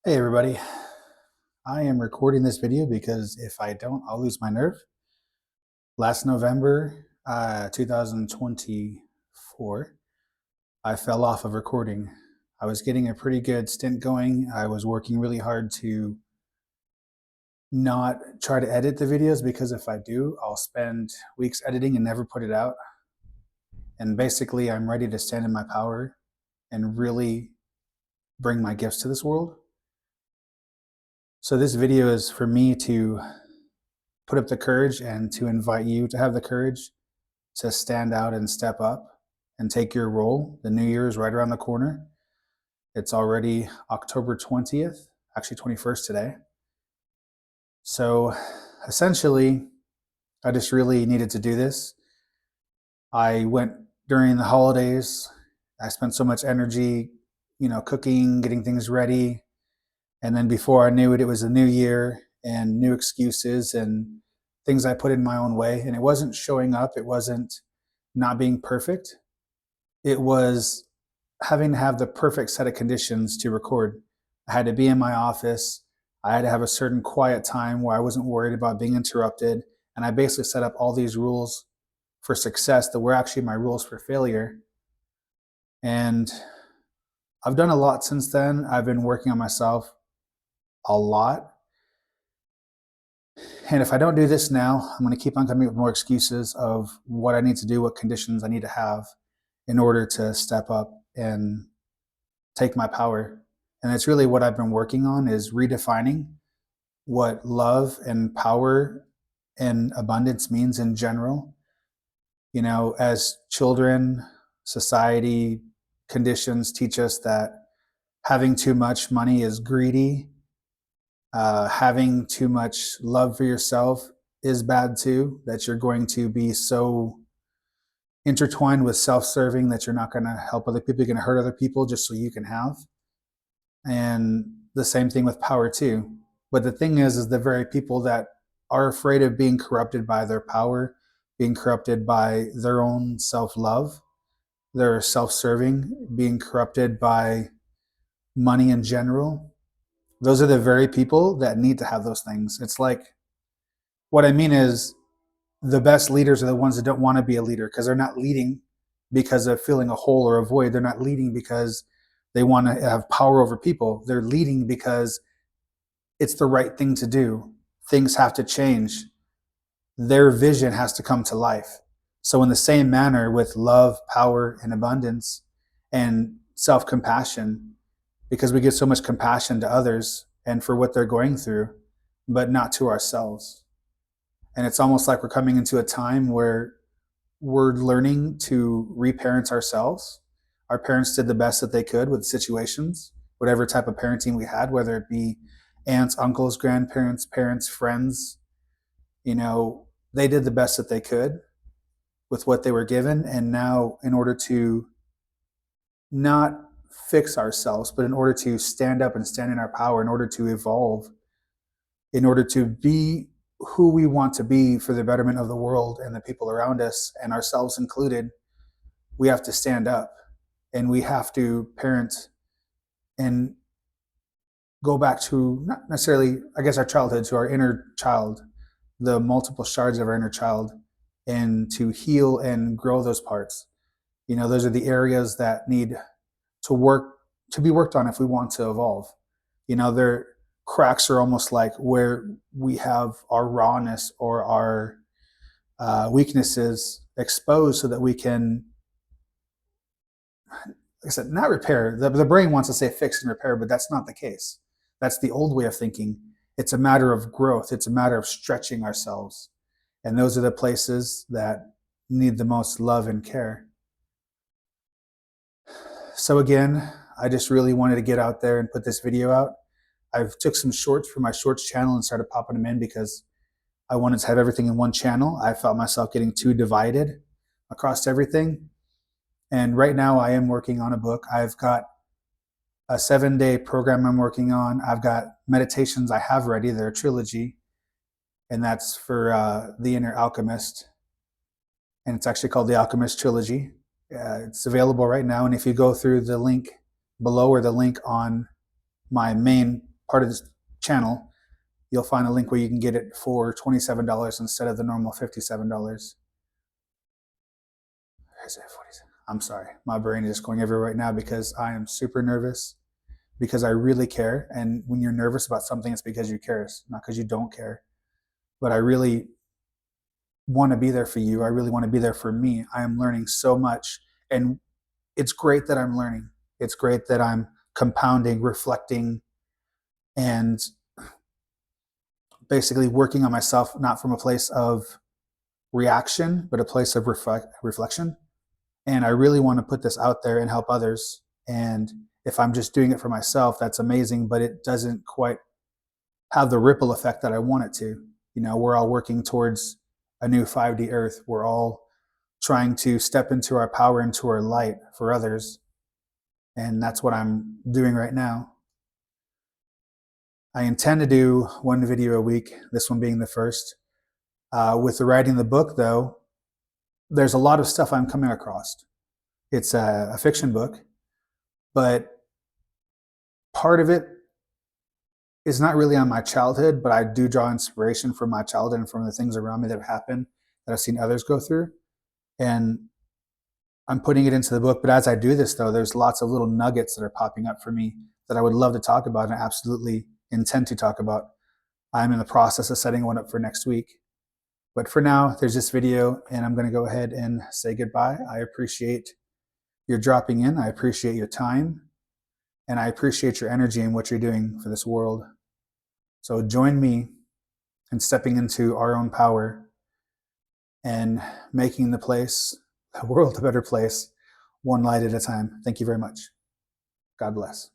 Hey everybody, I am recording this video because if I don't, I'll lose my nerve. Last November, 2024, I fell off of recording. I was getting a pretty good stint going. I was working really hard to not try to edit the videos because if I do, I'll spend weeks editing and never put it out. And basically, I'm ready to stand in my power and really bring my gifts to this world. So this video is for me to put up the courage and to invite you to have the courage to stand out and step up and take your role. The new year is right around the corner. It's already October 20th, actually 21st today. So essentially, I just really needed to do this. I went during the holidays. I spent so much energy, cooking, getting things ready. And then before I knew it, it was a new year and new excuses and things I put in my own way. And it wasn't showing up. It wasn't not being perfect. It was having to have the perfect set of conditions to record. I had to be in my office. I had to have a certain quiet time where I wasn't worried about being interrupted. And I basically set up all these rules for success that were actually my rules for failure. And I've done a lot since then. I've been working on myself a lot. And if I don't do this now, I'm going to keep on coming up with more excuses of what I need to do, what conditions I need to have in order to step up and take my power. And it's really what I've been working on is redefining what love and power and abundance means in general. As children, society, conditions teach us that having too much money is greedy. Having too much love for yourself is bad too, that you're going to be so intertwined with self-serving that you're not going to help other people. You're going to hurt other people just so you can have. And the same thing with power too. But the thing is the very people that are afraid of being corrupted by their power, being corrupted by their own self-love, they're self-serving, being corrupted by money in general. Those are the very people that need to have those things. It's like, what I mean is the best leaders are the ones that don't want to be a leader because they're not leading because of feeling a hole or a void. They're not leading because they want to have power over people. They're leading because it's the right thing to do. Things have to change. Their vision has to come to life. So in the same manner with love, power, and abundance and self-compassion, because we give so much compassion to others and for what they're going through, but not to ourselves. And it's almost like we're coming into a time where we're learning to reparent ourselves. Our parents did the best that they could with situations, whatever type of parenting we had, whether it be aunts, uncles, grandparents, parents, friends. They did the best that they could with what they were given. And now, in order to not fix ourselves, but in order to stand up and stand in our power, in order to evolve, in order to be who we want to be for the betterment of the world and the people around us and ourselves included, we have to stand up and we have to parent and go back to not necessarily, I guess, our childhood, to our inner child, the multiple shards of our inner child, and to heal and grow those parts. Those are the areas that need to be worked on if we want to evolve. Their cracks are almost like where we have our rawness or our weaknesses exposed so that we can, like I said, not repair. The brain wants to say fix and repair, but that's not the case. That's the old way of thinking. It's a matter of growth. It's a matter of stretching ourselves. And those are the places that need the most love and care. So again, I just really wanted to get out there and put this video out. I've took some shorts from my shorts channel and started popping them in because I wanted to have everything in one channel. I felt myself getting too divided across everything. And right now I am working on a book. I've got a 7-day program I'm working on. I've got meditations I have ready. They're a trilogy. And that's for the Inner Alchemist. And it's actually called the Alchemist Trilogy. It's available right now. And if you go through the link below or the link on my main part of this channel, you'll find a link where you can get it for $27 instead of the normal $57. I'm sorry, my brain is just going everywhere right now because I am super nervous, because I really care. And when you're nervous about something, it's because you care, it's not because you don't care. But I really want to be there for you. I really want to be there for me. I am learning so much. And it's great that I'm learning. It's great that I'm compounding, reflecting, and basically working on myself, not from a place of reaction, but a place of reflection. And I really want to put this out there and help others. And if I'm just doing it for myself, that's amazing, but it doesn't quite have the ripple effect that I want it to. You know, we're all working towards a new 5D Earth. We're all trying to step into our power, into our light for others. And that's what I'm doing right now. I intend to do one video a week, this one being the first. With the writing the book, though, there's a lot of stuff I'm coming across. It's a fiction book, but part of it is not really on my childhood, but I do draw inspiration from my childhood and from the things around me that have happened that I've seen others go through. And I'm putting it into the book. But as I do this, though, there's lots of little nuggets that are popping up for me that I would love to talk about and absolutely intend to talk about. I'm in the process of setting one up for next week. But for now, there's this video, and I'm going to go ahead and say goodbye. I appreciate your dropping in. I appreciate your time. And I appreciate your energy and what you're doing for this world. So join me in stepping into our own power and making the world, a better place, one light at a time. Thank you very much. God bless.